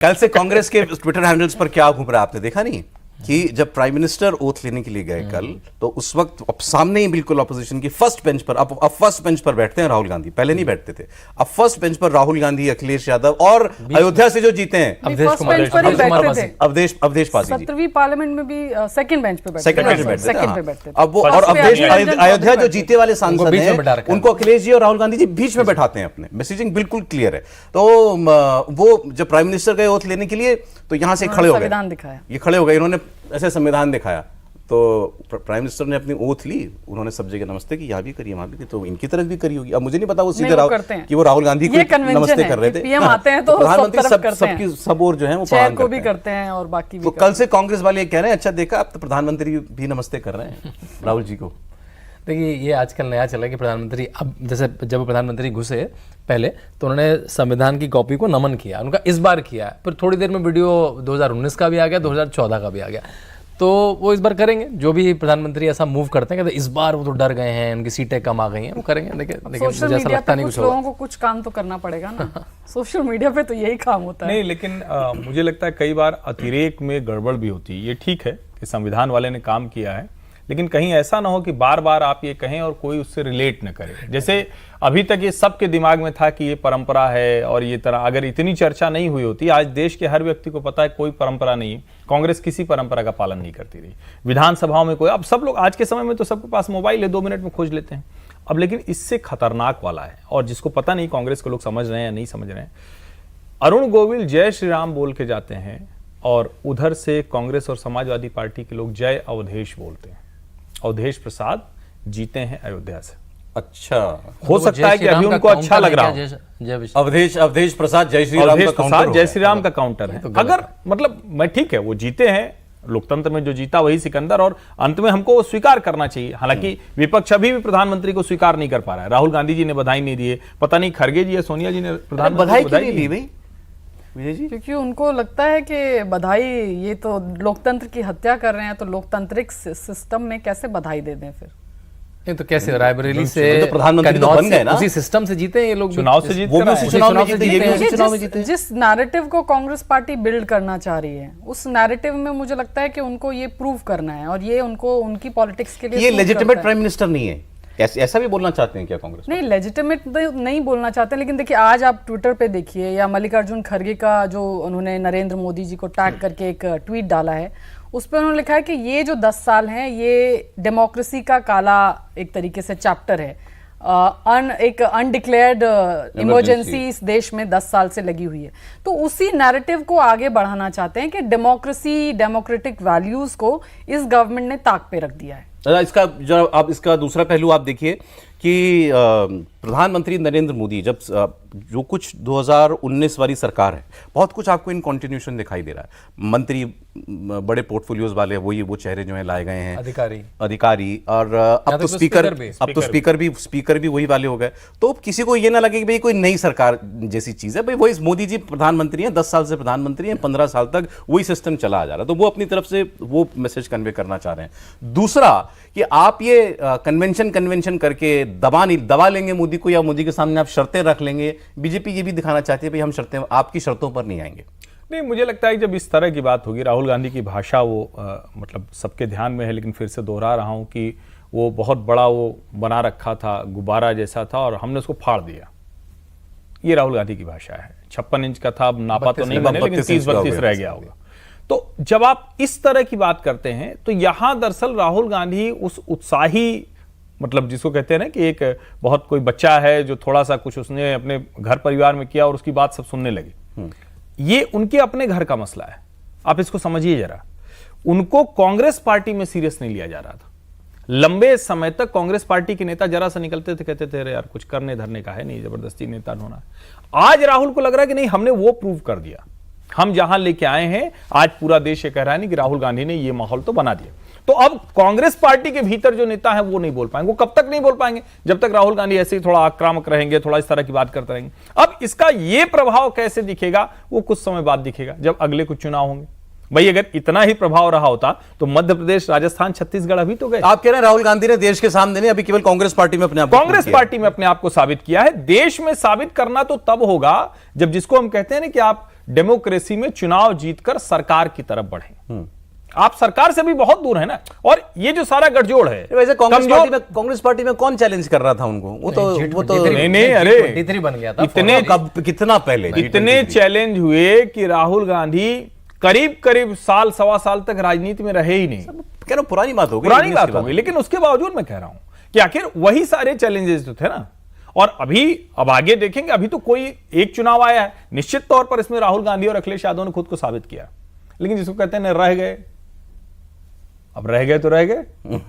कल से कांग्रेस के ट्विटर हैंडल्स पर क्या घूम रहा है आपने देखा नहीं कि जब प्राइम मिनिस्टर ओथ लेने के लिए गए कल, तो उस वक्त अब सामने ही बिल्कुल ऑपोजिशन की फर्स्ट बेंच पर, अब फर्स्ट बेंच पर बैठते हैं राहुल गांधी, पहले नहीं बैठते थे। अब फर्स्ट बेंच पर राहुल गांधी, अखिलेश यादव और अयोध्या से जो जीते हैं अवधेश पासी जी 17वीं पार्लियामेंट में भी सेकंड बेंच पे बैठते थे। अब वो और अयोध्या जो जीते वाले सांसद हैं उनको अखिलेश जी और राहुल गांधी जी बीच में बैठाते हैं अपने। मैसेजिंग बिल्कुल क्लियर है। तो वो जब प्राइम मिनिस्टर गए ओथ लेने के लिए तो यहां से खड़े हो गए, संविधान दिखाया, ये खड़े हो गए, इन्होंने ऐसे संविधान दिखाया। तो प्राइम मिनिस्टर ने अपनी ओथ ली, उन्होंने सब जगह नमस्ते की, यहाँ भी करी वहां भी की, तो इनकी तरफ भी करी होगी। अब मुझे नहीं पता वो सीधे कि वो राहुल गांधी को नमस्ते कर रहे थे। पीएम आते हैं तो प्रधानमंत्री सबकी सब और जो है वो चेयर को भी करते हैं और बाकी भी। तो कल से कांग्रेस वाले कह रहे हैं अच्छा देखा, अब तो प्रधानमंत्री भी नमस्ते कर रहे हैं राहुल जी को। देखिए ये आजकल नया चला है कि प्रधानमंत्री, अब जैसे जब प्रधानमंत्री घुसे पहले तो उन्होंने संविधान की कॉपी को नमन किया, उनका इस बार किया, फिर थोड़ी देर में वीडियो 2019 का भी आ गया, 2014 का भी आ गया। तो वो इस बार करेंगे, जो भी प्रधानमंत्री ऐसा मूव करते हैं, इस बार वो तो डर गए हैं, उनकी सीटें कम आ गई हैं, वो करेंगे। देखिए मुझे ऐसा लगता नहीं कुछ लोगों को कुछ काम तो करना पड़ेगा ना। सोशल मीडिया पे तो यही काम होता है। नहीं, लेकिन मुझे लगता है कई बार अतिरेक में गड़बड़ भी होती है। ये ठीक है कि संविधान वाले ने काम किया है, लेकिन कहीं ऐसा ना हो कि बार बार आप ये कहें और कोई उससे रिलेट न करे। जैसे अभी तक ये सबके दिमाग में था कि ये परंपरा है और ये तरह, अगर इतनी चर्चा नहीं हुई होती, आज देश के हर व्यक्ति को पता है कोई परंपरा नहीं है, कांग्रेस किसी परंपरा का पालन नहीं करती रही। विधानसभाओं में कोई, अब सब लोग आज के समय में तो सबके पास मोबाइल है, 2 मिनट में खोज लेते हैं। अब लेकिन इससे खतरनाक वाला है, और जिसको पता नहीं कांग्रेस के लोग समझ रहे हैं या नहीं समझ रहे हैं, अरुण गोविल जय श्री राम बोल के जाते हैं और उधर से कांग्रेस और समाजवादी पार्टी के लोग जय अवधेश बोलते हैं। अवधेश प्रसाद जीते हैं अयोध्या से। अच्छा, हो सकता है कि अभी उनको अच्छा लग रहा हो। अवधेश प्रसाद जय श्री राम का काउंटर है। अगर मतलब मैं ठीक है, वो जीते हैं, लोकतंत्र में जो जीता वही सिकंदर, और अंत में हमको स्वीकार करना चाहिए। हालांकि विपक्ष अभी भी प्रधानमंत्री को स्वीकार नहीं कर पा रहा है। राहुल गांधी जी ने बधाई नहीं दी है, पता नहीं खड़गे जी या सोनिया जी ने प्रधानमंत्री को बधाई दी भाई विजय जी, क्योंकि उनको लगता है कि बधाई, ये तो लोकतंत्र की हत्या कर रहे हैं, तो लोकतांत्रिक सिस्टम में कैसे बधाई दे दें फिर? ये तो कैसे रायबरेली से तो प्रधानमंत्री तो बन गए ना, उसी सिस्टम से जीते ये लोग, चुनाव से जीत, वो भी उसी चुनाव में जीते। जिस नैरेटिव को कांग्रेस पार्टी बिल्ड करना चाह रही है, उस नैरेटिव में मुझे लगता है कि उनको ये प्रूव करना है, और ये उनको उनकी पॉलिटिक्स के लिए ये लेजिटिमेट प्राइम मिनिस्टर नहीं है, ऐसा भी बोलना चाहते हैं क्या कांग्रेस? नहीं, लेजिटिमेट नहीं बोलना चाहते, लेकिन देखिए आज आप ट्विटर पे देखिए, या मल्लिकार्जुन खड़गे का जो उन्होंने नरेंद्र मोदी जी को टैग करके एक ट्वीट डाला है, उस पर उन्होंने लिखा है कि ये जो 10 साल हैं ये डेमोक्रेसी का काला एक तरीके से चैप्टर है। एक अनडिक्लेयर्ड इमरजेंसी इस देश में 10 साल से लगी हुई है। तो उसी नैरेटिव को आगे बढ़ाना चाहते हैं कि डेमोक्रेसी, डेमोक्रेटिक वैल्यूज को इस गवर्नमेंट ने ताक पे रख दिया है। इसका जो आप इसका दूसरा पहलू आप देखिए कि प्रधानमंत्री नरेंद्र मोदी जब जो कुछ 2019 वाली सरकार है, बहुत कुछ आपको इन कंटिन्यूएशन दिखाई दे रहा है। मंत्री बड़े पोर्टफोलियोज वाले वो चेहरे जो हैं लाए गए हैं, अधिकारी, और अब तो स्पीकर भी वही वाले हो गए। तो किसी को ये ना लगे कि भाई कोई नई सरकार जैसी चीज है, भाई वही मोदी जी प्रधानमंत्री हैं, 10 साल से प्रधानमंत्री हैं, 15 साल तक वही सिस्टम चला आ जा रहा है। तो वो अपनी तरफ से वो मैसेज कन्वे करना चाह रहे हैं। दूसरा कि आप ये कन्वेंशन करके दबा लेंगे मोदी को, या मोदी के सामने आप शर्तें रख लेंगे। बीजेपी ये भी दिखाना चाहती है भाई हम शर्तें, आपकी शर्तों पर नहीं आएंगे। नहीं, मुझे लगता है कि जब इस तरह की बात होगी, राहुल गांधी की भाषा वो मतलब सबके ध्यान में है, लेकिन फिर से दोहरा रहा हूं कि वो बहुत बड़ा वो बना रखा था, गुब्बारा जैसा था, और हमने उसको फाड़ दिया। ये राहुल गांधी की भाषा है। 56 इंच का था, अब नापा तो नहीं बने, लेकिन 30-32 रह गया होगा। तो जब आप इस तरह की बात करते हैं तो यहां दरअसल राहुल गांधी उस उत्साही, मतलब जिसको कहते हैं ना कि एक बहुत कोई बच्चा है जो थोड़ा सा कुछ उसने अपने घर परिवार में किया और उसकी बात सब सुनने लगे, ये उनके अपने घर का मसला है। आप इसको समझिए जरा। उनको कांग्रेस पार्टी में सीरियस नहीं लिया जा रहा था। लंबे समय तक कांग्रेस पार्टी के नेता जरा सा निकलते थे, कहते थे अरे यार कुछ करने धरने का है नहीं, जबरदस्ती नेता होना। आज राहुल को लग रहा है कि नहीं, हमने वो प्रूव कर दिया, हम जहां लेके आए हैं, आज पूरा देश ये कह रहा है नहीं कि राहुल गांधी ने ये माहौल तो बना दिया। तो अब कांग्रेस पार्टी के भीतर जो नेता है वो नहीं बोल पाएंगे। वो कब तक नहीं बोल पाएंगे? जब तक राहुल गांधी ऐसे ही थोड़ा आक्रामक रहेंगे, थोड़ा इस तरह की बात करते रहेंगे। अब इसका ये प्रभाव कैसे दिखेगा वो कुछ समय बाद दिखेगा, जब अगले कुछ चुनाव होंगे। भाई अगर इतना ही प्रभाव रहा होता तो मध्य प्रदेश, राजस्थान, छत्तीसगढ़ अभी तो गए। आप कह रहे हैं राहुल गांधी ने देश के सामने नहीं, अभी केवल कांग्रेस पार्टी में अपने आप को साबित किया है। देश में साबित करना तो तब होगा जब, जिसको हम कहते हैं ना कि आप डेमोक्रेसी में चुनाव जीतकर सरकार की तरफ बढ़े। आप सरकार से भी बहुत दूर है ना, और ये जो सारा गठजोड़ है, वैसे कांग्रेस पार्टी में कौन चैलेंज कर रहा था उनको? वो तो नहीं, अरे G23 बन गया था। इतने कब, कितना पहले इतने चैलेंज हुए कि राहुल गांधी करीब करीब साल सवा साल तक राजनीति में रहे ही नहीं। कह रहा हूं, पुरानी बात हो गई, पुरानी बात हो गई, लेकिन उसके बावजूद मैं कह रहा हूं कि आखिर वही सारे चैलेंजेस जो थे ना, और अब आगे देखेंगे। अभी तो कोई एक चुनाव आया है, निश्चित तौर पर इसमें राहुल गांधी और अखिलेश यादव ने खुद को साबित किया, लेकिन जिसको कहते हैं रह गए, अब रह गए तो रह गए।